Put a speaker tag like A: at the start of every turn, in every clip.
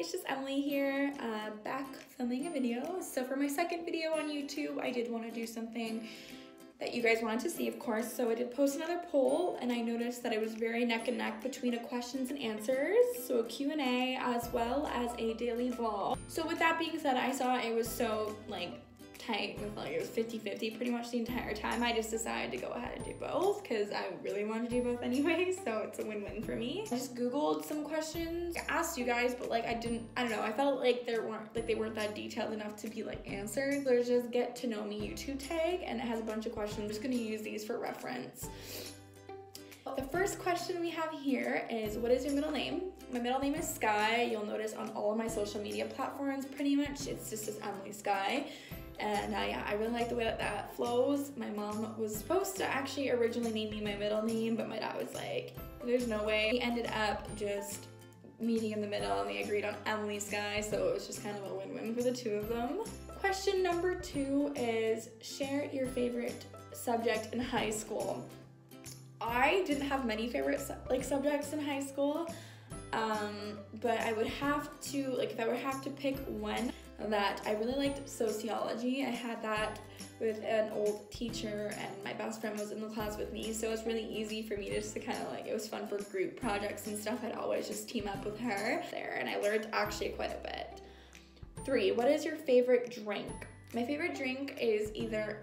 A: it's just Emily here, back filming a video. So for my second video on YouTube, I did want to do something that you guys wanted to see, of course. So I did post another poll, and I noticed that it was very neck and neck between a questions and answers, so a Q&A, as well as a daily vlog. So with that being said, I saw it was so tight with it was 50-50 pretty much the entire time. I just decided to go ahead and do both because I really wanted to do both anyway, so it's a win-win for me. I just googled some questions, I asked you guys, but I don't know, I felt like they weren't that detailed enough to be answered. There's just get to know me YouTube tag, and it has a bunch of questions. I'm just gonna use these for reference. The first question we have here is, what is your middle name? My middle name is Sky. You'll notice on all of my social media platforms, pretty much, it's just as Emily Sky. And yeah, I really like the way that flows. My mom was supposed to actually originally name me my middle name, but my dad was like, there's no way. We ended up just meeting in the middle, and they agreed on Emily Sky, so it was just kind of a win-win for the two of them. Question number 2 is, share your favorite subject in high school. I didn't have many favorite subjects in high school, but I would have to, if I would have to pick one, that I really liked sociology. I had that with an old teacher, and my best friend was in the class with me, so it was really easy for me just to kind of it was fun for group projects and stuff. I'd always just team up with her there, and I learned actually quite a bit. 3, what is your favorite drink? My favorite drink is either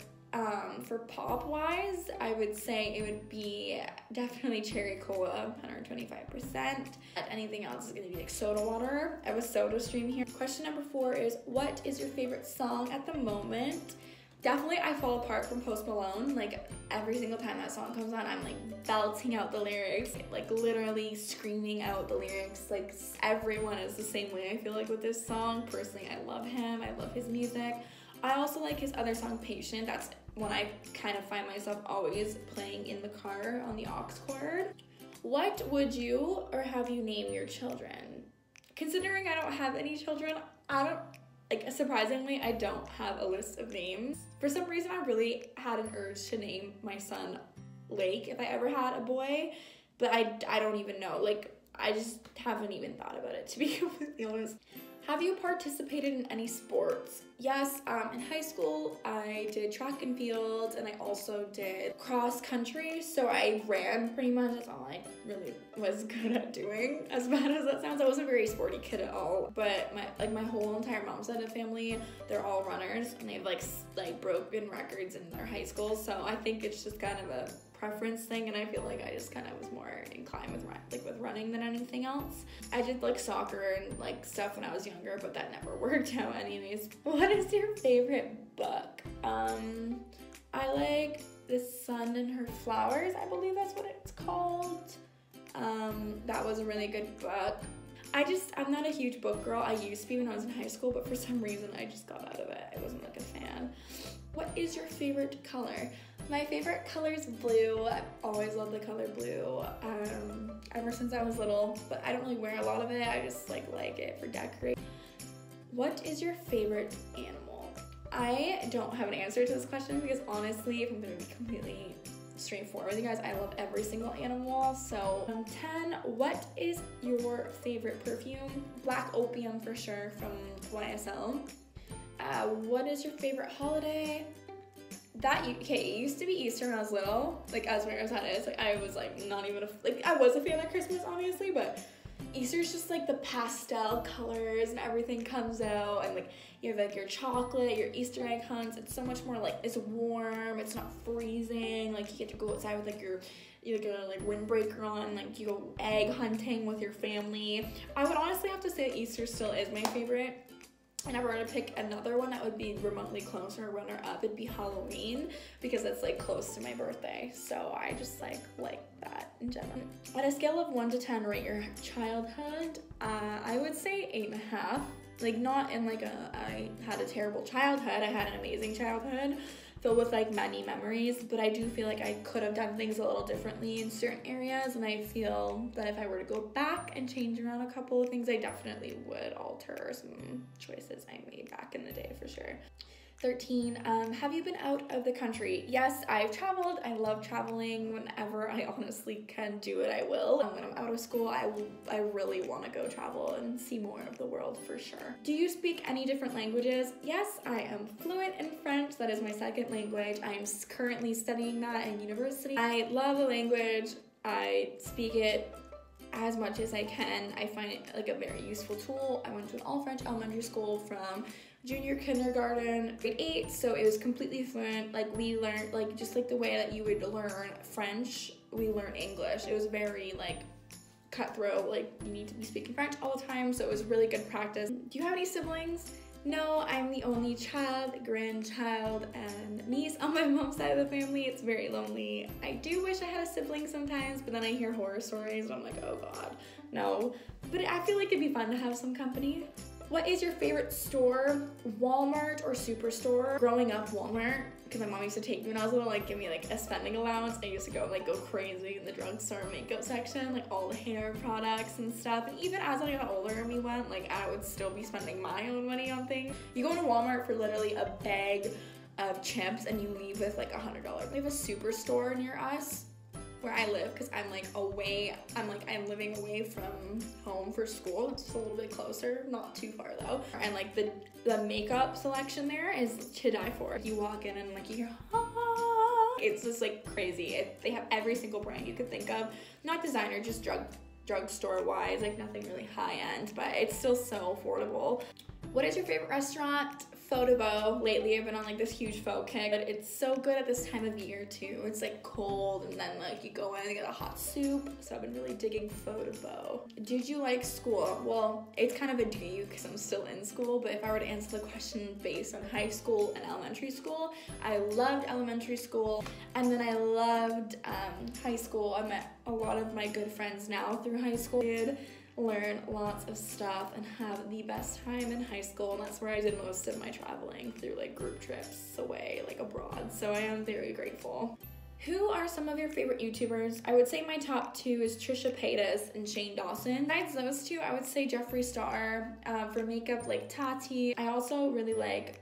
A: for pop wise, I would say it would be definitely cherry cola, 125%. Anything else is gonna be soda water. I have a soda stream here. Question number 4 is, what is your favorite song at the moment? Definitely I Fall Apart from Post Malone. Every single time that song comes on, I'm belting out the lyrics, literally screaming out the lyrics. Everyone is the same way I feel with this song. Personally, I love him, I love his music. I also like his other song, Patient. That's one I kind of find myself always playing in the car on the aux cord. What would you or have you name your children? Considering I don't have any children, surprisingly, I don't have a list of names. For some reason, I really had an urge to name my son Lake if I ever had a boy, but I don't even know. I just haven't even thought about it, to be completely honest. Have you participated in any sports? Yes, in high school, I did track and field, and I also did cross country, so I ran pretty much. That's all I really was good at doing. As bad as that sounds, I wasn't a very sporty kid at all, but my whole entire mom's side of the family, they're all runners, and they've broken records in their high school, so I think it's just kind of a preference thing, and I feel I just kind of was more inclined with running than anything else. I did soccer and stuff when I was younger, but that never worked out anyways. What is your favorite book? I like The Sun and Her Flowers, I believe that's what it's called. That was a really good book. I'm not a huge book girl. I used to be when I was in high school, but for some reason I just got out of it. I wasn't a fan. What is your favorite color? My favorite color is blue. I've always loved the color blue, ever since I was little, but I don't really wear a lot of it. I just like it for decorating. What is your favorite animal? I don't have an answer to this question because honestly, if I'm gonna be completely straightforward with you guys, I love every single animal. So 10, what is your favorite perfume? Black Opium for sure from YSL. What is your favorite holiday? It used to be Easter when I was little, as weird as that is. I was not even I was a fan of Christmas obviously, but Easter's just the pastel colors and everything comes out, and you have your chocolate, your Easter egg hunts. It's so much more it's warm, it's not freezing, you get to go outside with your windbreaker on, you go egg hunting with your family. I would honestly have to say Easter still is my favorite. And if I were to pick another one that would be remotely close or runner up, it'd be Halloween, because it's close to my birthday. So I just like that in general. On a scale of 1 to 10, rate your childhood. I would say 8.5. Not in I had a terrible childhood. I had an amazing childhood filled with many memories, but I do feel I could have done things a little differently in certain areas, and I feel that if I were to go back and change around a couple of things, I definitely would alter some choices I made back in the day for sure. 13, have you been out of the country? Yes, I've traveled. I love traveling. Whenever I honestly can do it, I will. When I'm out of school, I really want to go travel and see more of the world for sure. Do you speak any different languages? Yes, I am fluent in French. That is my second language. I'm currently studying that in university. I love the language. I speak it as much as I can. I find it like a very useful tool. I went to an all-French elementary school from junior kindergarten, grade 8, so it was completely fluent. Like we learned, like just like the way that you would learn French, we learned English. It was very like cutthroat, like you need to be speaking French all the time, so it was really good practice. Do you have any siblings? No, I'm the only child, grandchild, and niece on my mom's side of the family. It's very lonely. I do wish I had a sibling sometimes, but then I hear horror stories and I'm like, oh God, no. But I feel like it'd be fun to have some company. What is your favorite store? Walmart or Superstore? Growing up, Walmart, because my mom used to take me when I was little, like give me like a spending allowance. I used to go crazy in the drugstore makeup section, like all the hair products and stuff. And even as I got older and we went, like I would still be spending my own money on things. You go to Walmart for literally a bag of chips and you leave with like $100. We have a Superstore near us where I live because I'm like away, I'm living away from home for school. It's just a little bit closer, not too far though. And like the makeup selection there is to die for. You walk in and like you hear, ah, it's just like crazy. They have every single brand you could think of. Not designer, just drugstore wise, like nothing really high end, but it's still so affordable. What is your favorite restaurant? Photo bow. Lately I've been on like this huge pho kick, but it's so good at this time of year too. It's like cold and then like you go in and get a hot soup, so I've been really digging photo bow. Did you like school? Well, it's kind of a do you because I'm still in school, but if I were to answer the question based on high school and elementary school, I loved elementary school and then I loved high school. I met a lot of my good friends now through high school. Learn lots of stuff and have the best time in high school, and that's where I did most of my traveling through like group trips away, like abroad, so I am very grateful. Who are some of your favorite YouTubers? I would say my top two is Trisha Paytas and Shane Dawson. Besides those two, I would say Jeffree Star. For makeup, like Tati. I also really like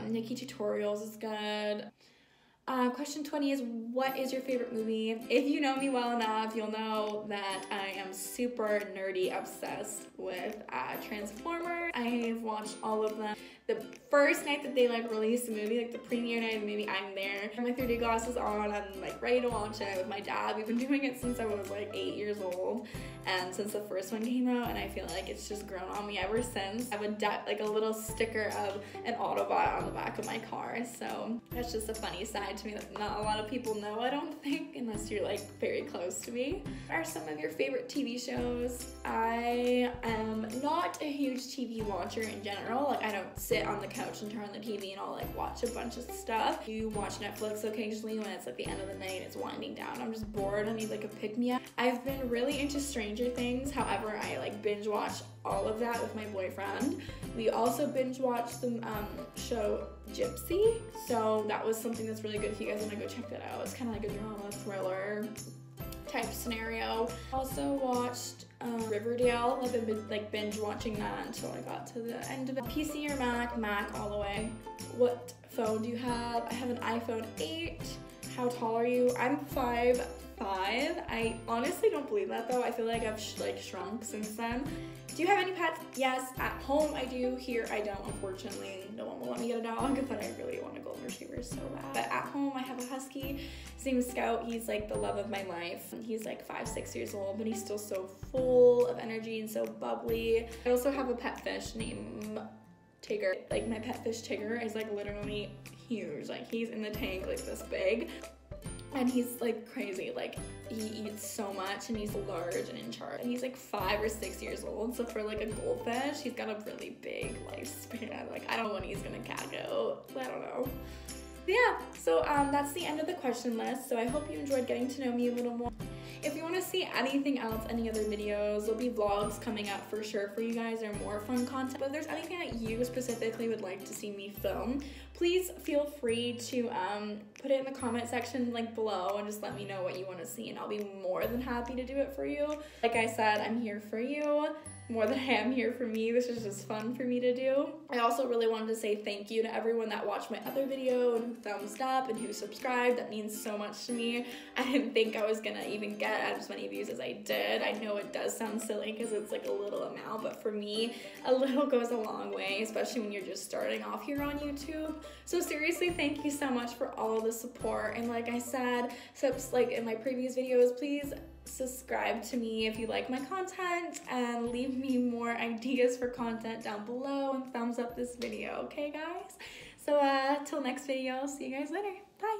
A: Nikki Tutorials is good. Question 20 is, what is your favorite movie? If you know me well enough, you'll know that I am super nerdy obsessed with Transformers. I have watched all of them. The first night that they like released the movie, like the premiere night of the movie, I'm there. My 3D glasses on, I'm like ready to watch it with my dad. We've been doing it since I was like 8 years old, and since the first one came out, and I feel like it's just grown on me ever since. I have like a little sticker of an Autobot on the back of my car, so that's just a funny side to me that not a lot of people know, I don't think, unless you're like very close to me. What are some of your favorite TV shows? I am not a huge TV watcher in general. Like I don't sit on the couch and turn on the TV and I'll like watch a bunch of stuff. You watch Netflix occasionally when it's like the end of the night and it's winding down. I'm just bored, I need like a pick-me-up. I've been really into Stranger Things, however I like binge watch all of that with my boyfriend. We also binge watched the show Gypsy, so that was something that's really good if you guys want to go check that out. It's kind of like a drama thriller type scenario. Also watched Riverdale. I've been like binge watching that until I got to the end of it. PC or Mac? Mac all the way. What phone do you have? I have an iPhone 8. How tall are you? I'm 5'5". I honestly don't believe that though. I feel like I've shrunk since then. Do you have any pets? Yes, at home I do. Here I don't, unfortunately. No one will let me get a dog, but I really want a golden retriever so bad. But at home I have a husky. His name is Scout. He's like the love of my life. He's like 5-6 years old, but he's still so full of energy and so bubbly. I also have a pet fish named Tigger. Like my pet fish Tigger is like literally huge. Like he's in the tank like this big. And he's like crazy, like he eats so much and he's large and in charge. And he's like 5 or 6 years old, so for like a goldfish, he's got a really big lifespan. Like I don't know when he's gonna cack out, I don't know. But yeah, so that's the end of the question list. So I hope you enjoyed getting to know me a little more. If you want to see anything else, any other videos, there'll be vlogs coming up for sure for you guys, or more fun content. But if there's anything that you specifically would like to see me film, please feel free to put it in the comment section like below and just let me know what you want to see, and I'll be more than happy to do it for you. Like I said, I'm here for you more than I am here for me. This is just fun for me to do. I also really wanted to say thank you to everyone that watched my other video and who thumbs up and who subscribed. That means so much to me. I didn't think I was gonna even get as many views as I did. I know it does sound silly because it's like a little amount, but for me, a little goes a long way, especially when you're just starting off here on YouTube. So seriously, thank you so much for all the support. And like I said, like in my previous videos, please subscribe to me if you like my content, and leave me more ideas for content down below, and thumbs up this video, okay guys? So till next video, I'll see you guys later. Bye.